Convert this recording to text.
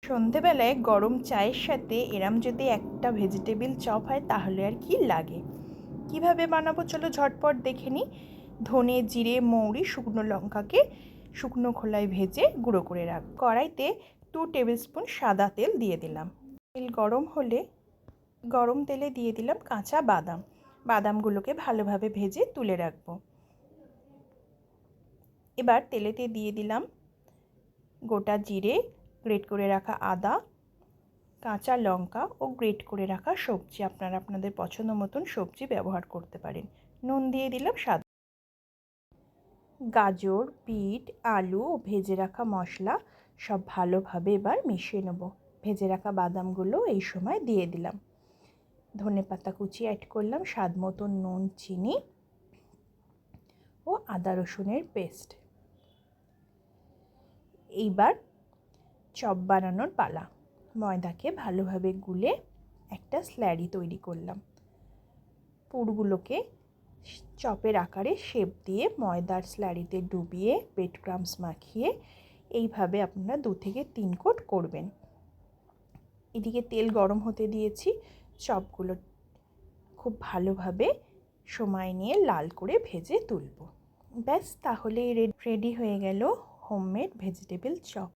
সন্ধেবেলায় গরম চায়ের সাথে এরম যদি একটা ভেজিটেবিল চপ হয় তাহলে আর কি লাগে। কিভাবে বানাবো চলো ঝটপট দেখে নিই। ধনে, জিরে, মৌরি, শুকনো লঙ্কাকে শুকনো খোলায় ভেজে গুঁড়ো করে রাখ। কড়াইতে 2 টেবিল স্পুন সাদা তেল দিয়ে দিলাম। তেল গরম হলে গরম তেলে দিয়ে দিলাম কাঁচা বাদাম। বাদামগুলোকে ভালোভাবে ভেজে তুলে রাখবো। এবার তেলেতে দিয়ে দিলাম গোটা জিরে, গ্রেট করে রাখা আদা, কাঁচা লঙ্কা ও গ্রেট করে রাখা সবজি। আপনারা আপনাদের পছন্দ মতন সবজি ব্যবহার করতে পারেন। নুন দিয়ে দিলাম স্বাদ। গাজর, বিট, আলু ও ভেজে রাখা মশলা সব ভালোভাবে এবার মিশিয়ে নেব। ভেজে রাখা বাদামগুলো এই সময় দিয়ে দিলাম। ধনেপাতা কুচি অ্যাড করলাম, স্বাদ মতন নুন, চিনি ও আদা রসুনের পেস্ট। এইবার চপ বানানোর পালা। ময়দাকে ভালোভাবে গুলে একটা স্ল্যারি তৈরি করলাম। পুরগুলোকে চপের আকারে শেপ দিয়ে ময়দার স্ল্যারিতে ডুবিয়ে ব্রেড ক্রাম্বস মাখিয়ে এইভাবে আপনারা 2 থেকে 3 কোট করবেন। এদিকে তেল গরম হতে দিয়েছি। চপগুলো খুব ভালোভাবে সময় নিয়ে লাল করে ভেজে তুলব। ব্যাস, তাহলেই রেডি হয়ে গেল হোমমেড ভেজিটেবল চপ।